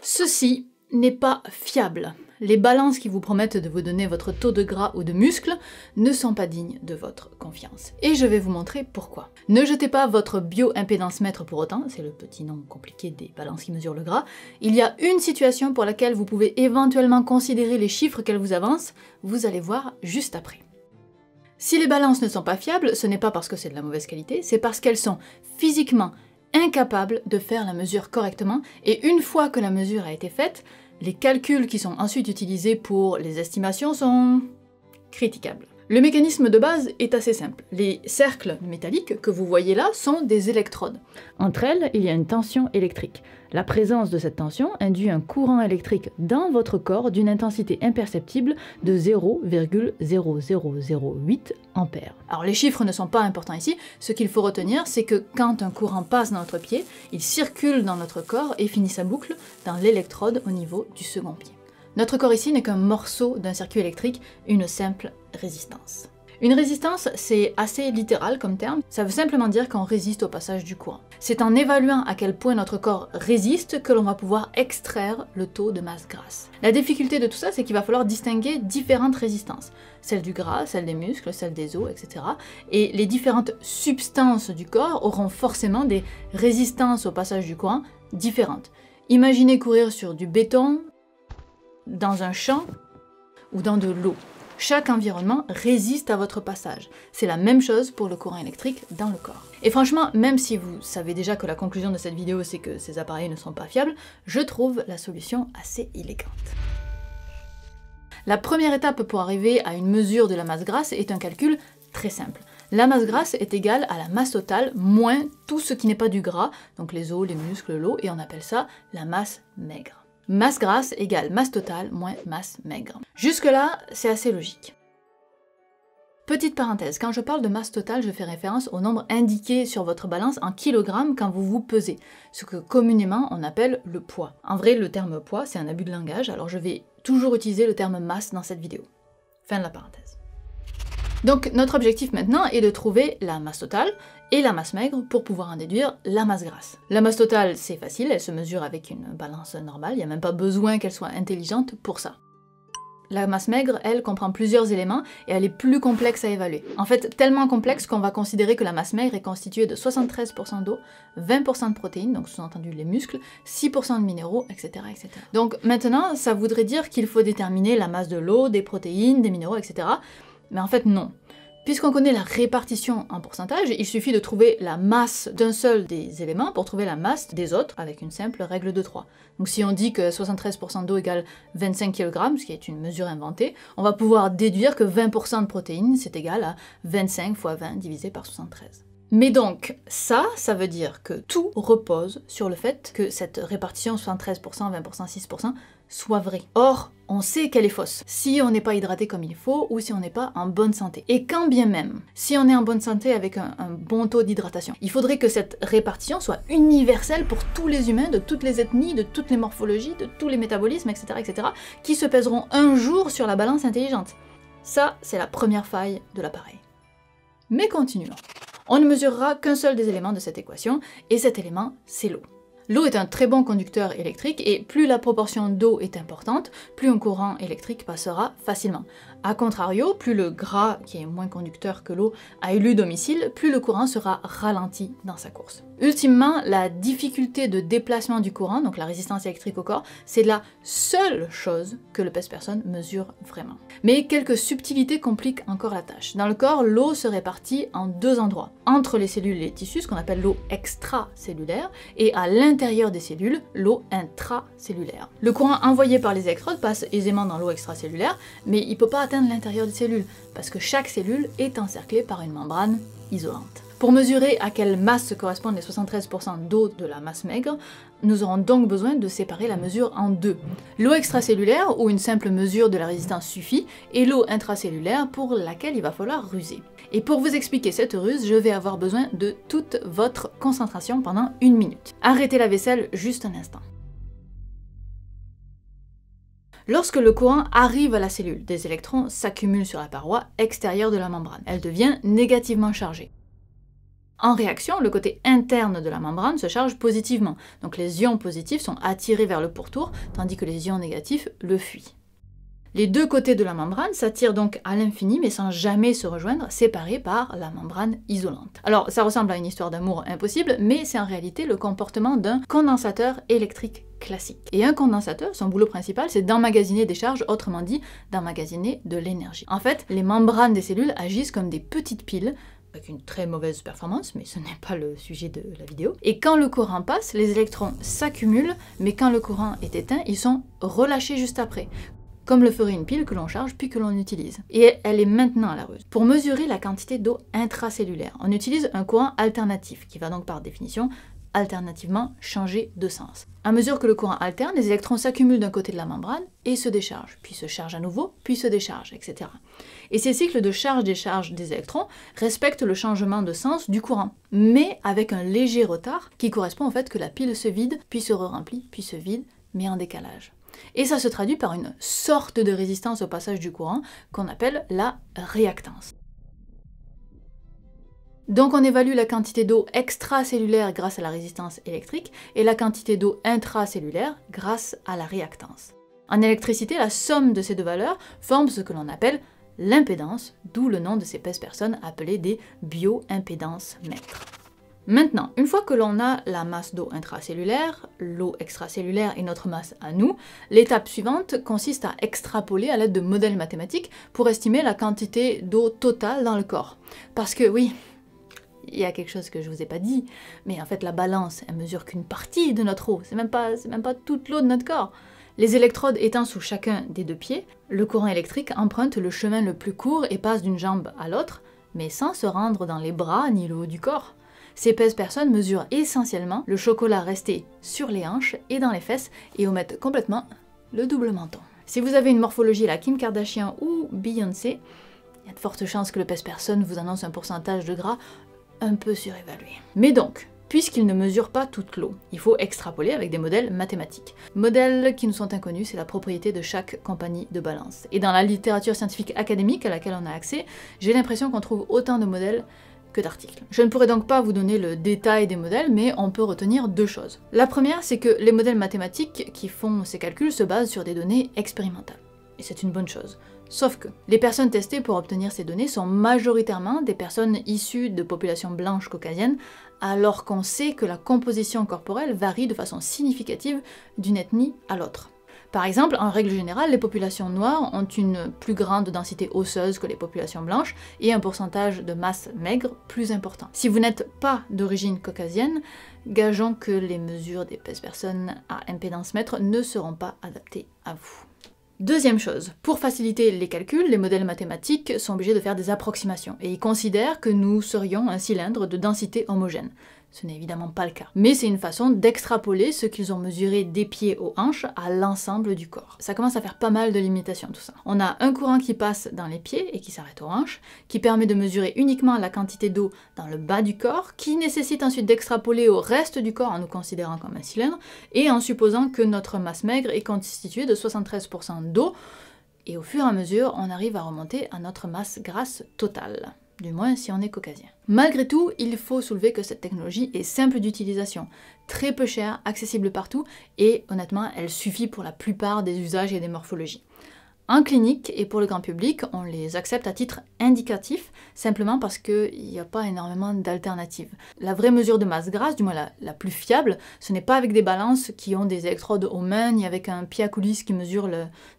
Ceci n'est pas fiable. Les balances qui vous promettent de vous donner votre taux de gras ou de muscle ne sont pas dignes de votre confiance. Et je vais vous montrer pourquoi. Ne jetez pas votre bioimpédance-mètre pour autant, c'est le petit nom compliqué des balances qui mesurent le gras. Il y a une situation pour laquelle vous pouvez éventuellement considérer les chiffres qu'elles vous avancent, vous allez voir juste après. Si les balances ne sont pas fiables, ce n'est pas parce que c'est de la mauvaise qualité, c'est parce qu'elles sont physiquement incapables de faire la mesure correctement, et une fois que la mesure a été faite, les calculs qui sont ensuite utilisés pour les estimations sont critiquables. Le mécanisme de base est assez simple. Les cercles métalliques que vous voyez là sont des électrodes. Entre elles, il y a une tension électrique. La présence de cette tension induit un courant électrique dans votre corps d'une intensité imperceptible de 0,0008 ampères. Alors les chiffres ne sont pas importants ici, ce qu'il faut retenir c'est que quand un courant passe dans notre pied, il circule dans notre corps et finit sa boucle dans l'électrode au niveau du second pied. Notre corps ici n'est qu'un morceau d'un circuit électrique, une simple résistance. Une résistance, c'est assez littéral comme terme, ça veut simplement dire qu'on résiste au passage du courant. C'est en évaluant à quel point notre corps résiste que l'on va pouvoir extraire le taux de masse grasse. La difficulté de tout ça, c'est qu'il va falloir distinguer différentes résistances. Celle du gras, celle des muscles, celle des os, etc. Et les différentes substances du corps auront forcément des résistances au passage du courant différentes. Imaginez courir sur du béton, dans un champ ou dans de l'eau. Chaque environnement résiste à votre passage. C'est la même chose pour le courant électrique dans le corps. Et franchement, même si vous savez déjà que la conclusion de cette vidéo c'est que ces appareils ne sont pas fiables, je trouve la solution assez élégante. La première étape pour arriver à une mesure de la masse grasse est un calcul très simple. La masse grasse est égale à la masse totale moins tout ce qui n'est pas du gras, donc les os, les muscles, l'eau, et on appelle ça la masse maigre. Masse grasse égale masse totale moins masse maigre. Jusque-là, c'est assez logique. Petite parenthèse, quand je parle de masse totale, je fais référence au nombre indiqué sur votre balance en kilogrammes quand vous vous pesez, ce que communément on appelle le poids. En vrai, le terme poids, c'est un abus de langage, alors je vais toujours utiliser le terme masse dans cette vidéo. Fin de la parenthèse. Donc notre objectif maintenant est de trouver la masse totale et la masse maigre pour pouvoir en déduire la masse grasse. La masse totale, c'est facile, elle se mesure avec une balance normale, il n'y a même pas besoin qu'elle soit intelligente pour ça. La masse maigre, elle, comprend plusieurs éléments et elle est plus complexe à évaluer. En fait, tellement complexe qu'on va considérer que la masse maigre est constituée de 73% d'eau, 20% de protéines, donc sous-entendu les muscles, 6% de minéraux, etc., etc. Donc maintenant, ça voudrait dire qu'il faut déterminer la masse de l'eau, des protéines, des minéraux, etc. Mais en fait, non. Puisqu'on connaît la répartition en pourcentage, il suffit de trouver la masse d'un seul des éléments pour trouver la masse des autres avec une simple règle de 3. Donc si on dit que 73% d'eau égale 25 kg, ce qui est une mesure inventée, on va pouvoir déduire que 20% de protéines, c'est égal à 25 fois 20 divisé par 73. Mais donc, ça veut dire que tout repose sur le fait que cette répartition 73%, 20%, 6% soit vraie. Or, on sait qu'elle est fausse, si on n'est pas hydraté comme il faut ou si on n'est pas en bonne santé. Et quand bien même, si on est en bonne santé avec un bon taux d'hydratation, il faudrait que cette répartition soit universelle pour tous les humains, de toutes les ethnies, de toutes les morphologies, de tous les métabolismes, etc., etc., qui se pèseront un jour sur la balance intelligente. Ça, c'est la première faille de l'appareil. Mais continuons. On ne mesurera qu'un seul des éléments de cette équation, et cet élément, c'est l'eau. L'eau est un très bon conducteur électrique, et plus la proportion d'eau est importante, plus un courant électrique passera facilement. A contrario, plus le gras, qui est moins conducteur que l'eau, a élu domicile, plus le courant sera ralenti dans sa course. Ultimement, la difficulté de déplacement du courant, donc la résistance électrique au corps, c'est la seule chose que le pèse-personne mesure vraiment. Mais quelques subtilités compliquent encore la tâche. Dans le corps, l'eau se répartit en deux endroits. Entre les cellules et les tissus, ce qu'on appelle l'eau extracellulaire, et à l'intérieur des cellules, l'eau intracellulaire. Le courant envoyé par les électrodes passe aisément dans l'eau extracellulaire, mais il ne peut pas atteindre l'intérieur des cellules, parce que chaque cellule est encerclée par une membrane isolante. Pour mesurer à quelle masse correspondent les 73% d'eau de la masse maigre, nous aurons donc besoin de séparer la mesure en deux. L'eau extracellulaire, où une simple mesure de la résistance suffit, et l'eau intracellulaire pour laquelle il va falloir ruser. Et pour vous expliquer cette ruse, je vais avoir besoin de toute votre concentration pendant 1 minute. Arrêtez la vaisselle juste un instant. Lorsque le courant arrive à la cellule, des électrons s'accumulent sur la paroi extérieure de la membrane. Elle devient négativement chargée. En réaction, le côté interne de la membrane se charge positivement, donc les ions positifs sont attirés vers le pourtour, tandis que les ions négatifs le fuient. Les deux côtés de la membrane s'attirent donc à l'infini, mais sans jamais se rejoindre, séparés par la membrane isolante. Alors, ça ressemble à une histoire d'amour impossible, mais c'est en réalité le comportement d'un condensateur électrique classique. Et un condensateur, son boulot principal, c'est d'emmagasiner des charges, autrement dit, d'emmagasiner de l'énergie. En fait, les membranes des cellules agissent comme des petites piles, avec une très mauvaise performance, mais ce n'est pas le sujet de la vidéo. Et quand le courant passe, les électrons s'accumulent, mais quand le courant est éteint, ils sont relâchés juste après, comme le ferait une pile que l'on charge puis que l'on utilise. Et elle est maintenant à la ruse. Pour mesurer la quantité d'eau intracellulaire, on utilise un courant alternatif, qui va donc par définition alternativement changer de sens. À mesure que le courant alterne, les électrons s'accumulent d'un côté de la membrane et se déchargent, puis se chargent à nouveau, puis se déchargent, etc. Et ces cycles de charge-décharge des électrons respectent le changement de sens du courant, mais avec un léger retard qui correspond au fait que la pile se vide, puis se re-remplit, puis se vide, mais en décalage. Et ça se traduit par une sorte de résistance au passage du courant qu'on appelle la réactance. Donc on évalue la quantité d'eau extracellulaire grâce à la résistance électrique et la quantité d'eau intracellulaire grâce à la réactance. En électricité, la somme de ces deux valeurs forme ce que l'on appelle l'impédance, d'où le nom de ces personnes appelées des bioimpédance mètres. Maintenant, une fois que l'on a la masse d'eau intracellulaire, l'eau extracellulaire et notre masse à nous, l'étape suivante consiste à extrapoler à l'aide de modèles mathématiques pour estimer la quantité d'eau totale dans le corps. Parce que oui, il y a quelque chose que je vous ai pas dit, mais en fait la balance, elle mesure qu'une partie de notre eau, c'est même pas toute l'eau de notre corps. Les électrodes étant sous chacun des deux pieds, le courant électrique emprunte le chemin le plus court et passe d'une jambe à l'autre, mais sans se rendre dans les bras ni le haut du corps. Ces personnes mesurent essentiellement le chocolat resté sur les hanches et dans les fesses et omettent complètement le double menton. Si vous avez une morphologie à la Kim Kardashian ou Beyoncé, il y a de fortes chances que le personne vous annonce un pourcentage de gras un peu surévalué. Mais donc, puisqu'il ne mesure pas toute l'eau, il faut extrapoler avec des modèles mathématiques. Modèles qui nous sont inconnus, c'est la propriété de chaque compagnie de balance. Et dans la littérature scientifique académique à laquelle on a accès, j'ai l'impression qu'on trouve autant de modèles que d'articles. Je ne pourrais donc pas vous donner le détail des modèles, mais on peut retenir deux choses. La première, c'est que les modèles mathématiques qui font ces calculs se basent sur des données expérimentales. Et c'est une bonne chose. Sauf que les personnes testées pour obtenir ces données sont majoritairement des personnes issues de populations blanches caucasiennes, alors qu'on sait que la composition corporelle varie de façon significative d'une ethnie à l'autre. Par exemple, en règle générale, les populations noires ont une plus grande densité osseuse que les populations blanches et un pourcentage de masse maigre plus important. Si vous n'êtes pas d'origine caucasienne, gageons que les mesures des personnes à impédance mètre ne seront pas adaptées à vous. Deuxième chose, pour faciliter les calculs, les modèles mathématiques sont obligés de faire des approximations et ils considèrent que nous serions un cylindre de densité homogène. Ce n'est évidemment pas le cas. Mais c'est une façon d'extrapoler ce qu'ils ont mesuré des pieds aux hanches à l'ensemble du corps. Ça commence à faire pas mal de limitations tout ça. On a un courant qui passe dans les pieds et qui s'arrête aux hanches, qui permet de mesurer uniquement la quantité d'eau dans le bas du corps, qui nécessite ensuite d'extrapoler au reste du corps en nous considérant comme un cylindre, et en supposant que notre masse maigre est constituée de 73% d'eau, et au fur et à mesure, on arrive à remonter à notre masse grasse totale. Du moins si on est caucasien. Malgré tout, il faut soulever que cette technologie est simple d'utilisation, très peu chère, accessible partout, et honnêtement, elle suffit pour la plupart des usages et des morphologies. En clinique et pour le grand public, on les accepte à titre indicatif, simplement parce qu'il n'y a pas énormément d'alternatives. La vraie mesure de masse grasse, du moins la plus fiable, ce n'est pas avec des balances qui ont des électrodes aux mains, ni avec un pied à coulisse qui mesure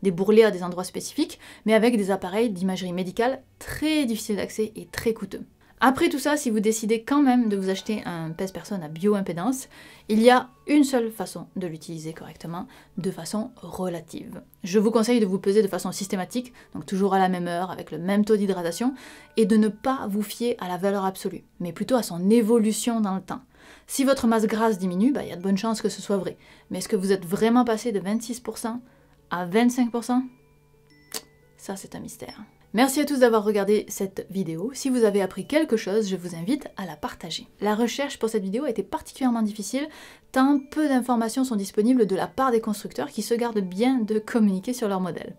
des bourrelets à des endroits spécifiques, mais avec des appareils d'imagerie médicale très difficiles d'accès et très coûteux. Après tout ça, si vous décidez quand même de vous acheter un pèse-personne à bioimpédance, il y a une seule façon de l'utiliser correctement, de façon relative. Je vous conseille de vous peser de façon systématique, donc toujours à la même heure, avec le même taux d'hydratation, et de ne pas vous fier à la valeur absolue, mais plutôt à son évolution dans le temps. Si votre masse grasse diminue, il y a de bonnes chances que ce soit vrai. Mais est-ce que vous êtes vraiment passé de 26% à 25%? Ça, c'est un mystère. Merci à tous d'avoir regardé cette vidéo. Si vous avez appris quelque chose, je vous invite à la partager. La recherche pour cette vidéo a été particulièrement difficile, tant peu d'informations sont disponibles de la part des constructeurs qui se gardent bien de communiquer sur leur modèle.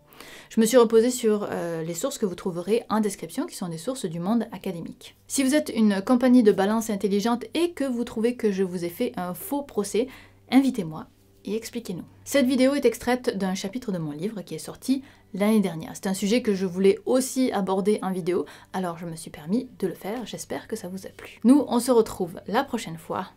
Je me suis reposée sur les sources que vous trouverez en description, qui sont des sources du monde académique. Si vous êtes une compagnie de balance intelligente et que vous trouvez que je vous ai fait un faux procès, invitez-moi et expliquez-nous. Cette vidéo est extraite d'un chapitre de mon livre qui est sorti l'année dernière. C'est un sujet que je voulais aussi aborder en vidéo, alors je me suis permis de le faire. J'espère que ça vous a plu. Nous, on se retrouve la prochaine fois.